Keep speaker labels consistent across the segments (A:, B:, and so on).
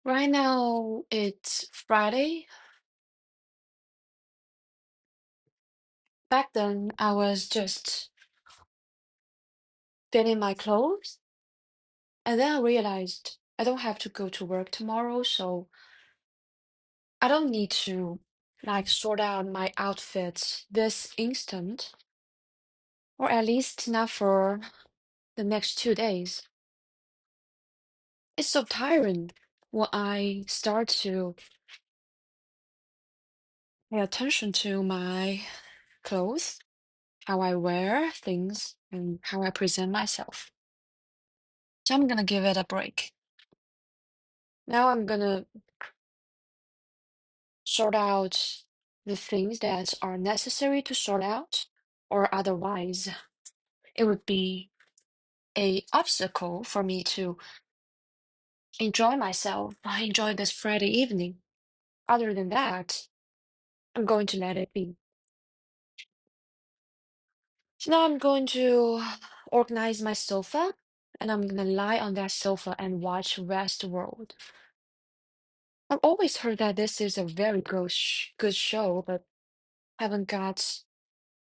A: Right now it's Friday. Back then I was just getting my clothes and then I realized I don't have to go to work tomorrow, so I don't need to sort out my outfits this instant, or at least not for the next 2 days. It's so tiring when I start to pay attention to my clothes, how I wear things, and how I present myself. So I'm gonna give it a break. Now I'm gonna sort out the things that are necessary to sort out, or otherwise it would be a obstacle for me to enjoy myself. I enjoy this Friday evening. Other than that, I'm going to let it be. So now I'm going to organize my sofa, and I'm gonna lie on that sofa and watch Westworld. I've always heard that this is a very good show, but haven't got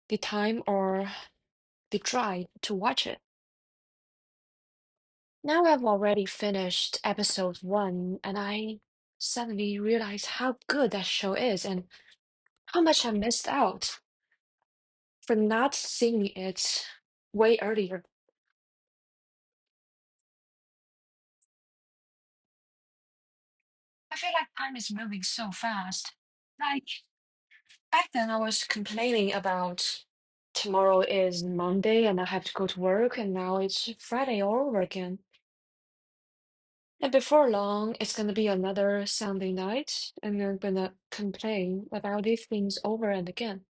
A: the time or the drive to watch it. Now I've already finished episode one, and I suddenly realized how good that show is and how much I missed out for not seeing it way earlier. I feel like time is moving so fast. Like back then, I was complaining about tomorrow is Monday and I have to go to work, and now it's Friday all over again. And before long, it's gonna be another Sunday night, and I'm gonna complain about these things over and again.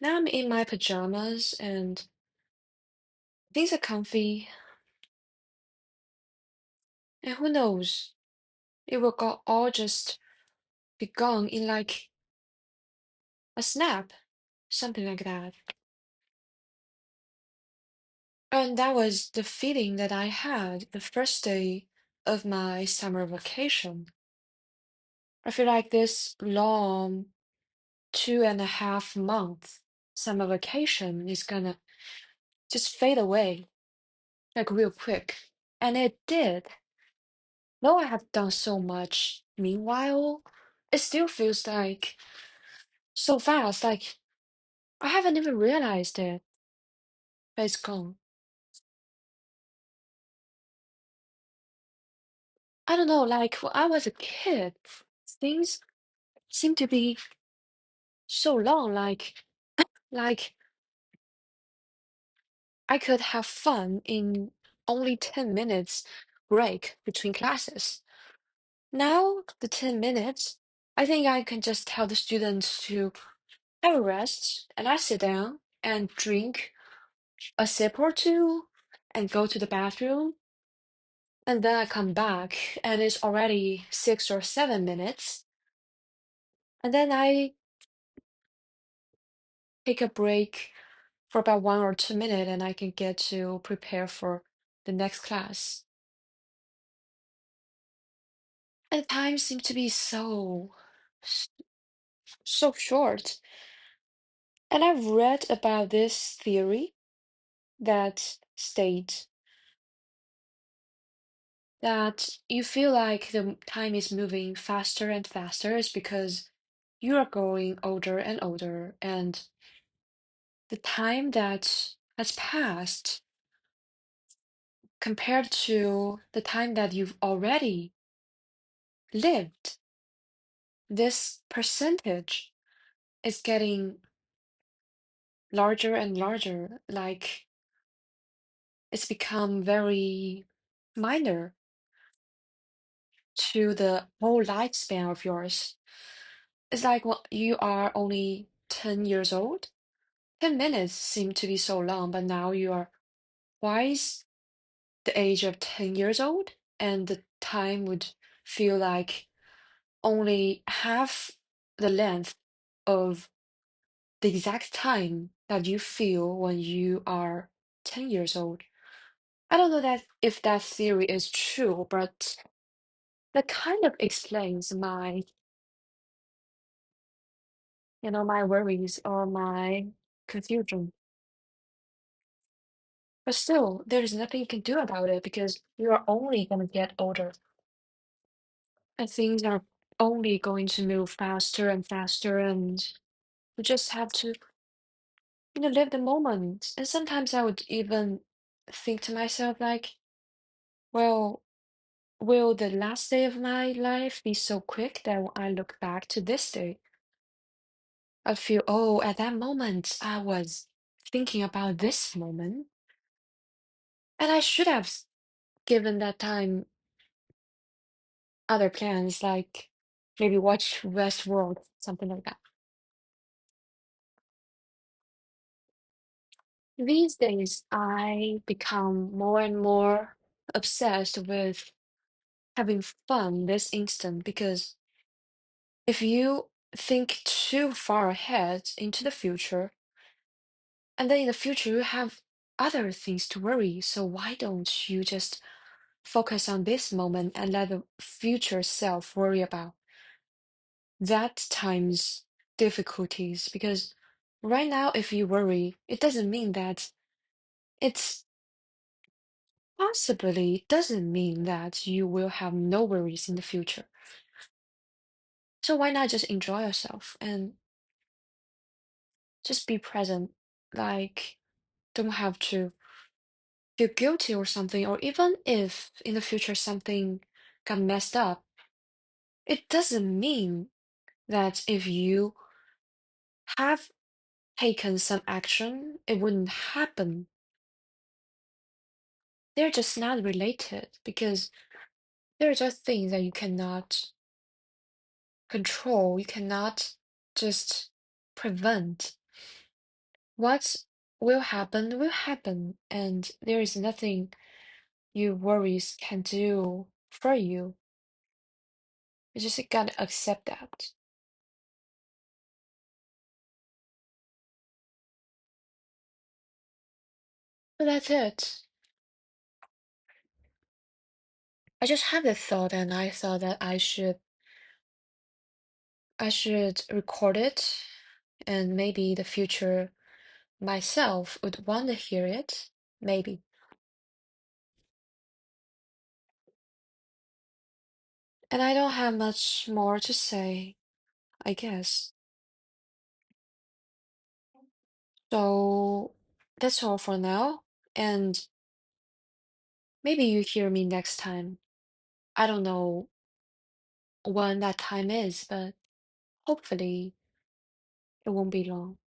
A: Now I'm in my pajamas and these are comfy, and who knows, it will all just be gone in like a snap, something like that. And that was the feeling that I had the first day of my summer vacation. I feel like this long 2.5 month summer vacation is gonna just fade away like real quick. And it did. Though I have done so much, meanwhile, it still feels like so fast. Like I haven't even realized it, but it's gone. I don't know, like when I was a kid, things seem to be so long. Like I could have fun in only 10 minutes break between classes. Now, the 10 minutes, I think I can just tell the students to have a rest, and I sit down and drink a sip or two and go to the bathroom. And then I come back and it's already 6 or 7 minutes. And then I take a break for about 1 or 2 minutes and I can get to prepare for the next class. And time seems to be s- so short. And I've read about this theory that states that you feel like the time is moving faster and faster is because you are growing older and older, and the time that has passed compared to the time that you've already lived, this percentage is getting larger and larger, like it's become very minor to the whole lifespan of yours. It's like when you are only 10 years old. 10 minutes seem to be so long, but now you are twice the age of 10 years old, and the time would feel like only half the length of the exact time that you feel when you are 10 years old. I don't know that if that theory is true, but that kind of explains my worries or my confusion. But still, there's nothing you can do about it because you are only going to get older and things are only going to move faster and faster, and you just have to, live the moment. And sometimes I would even think to myself, like, well, will the last day of my life be so quick that when I look back to this day, I feel, oh, at that moment, I was thinking about this moment, and I should have given that time other plans, like maybe watch Westworld, something like that. These days, I become more and more obsessed with having fun this instant because if you think too far ahead into the future, and then in the future you have other things to worry, so why don't you just focus on this moment and let the future self worry about that time's difficulties? Because right now, if you worry, it doesn't mean that it's possibly doesn't mean that you will have no worries in the future. So why not just enjoy yourself and just be present? Like, don't have to feel guilty or something, or even if in the future something got messed up, it doesn't mean that if you have taken some action, it wouldn't happen. They're just not related because they're just things that you cannot control, you cannot just prevent. What will happen, and there is nothing your worries can do for you. You just gotta accept that. So that's it. I just had the thought, and I thought that I should record it, and maybe the future myself would want to hear it. Maybe. And I don't have much more to say, I guess. So that's all for now. And maybe you hear me next time. I don't know when that time is, but hopefully it won't be long.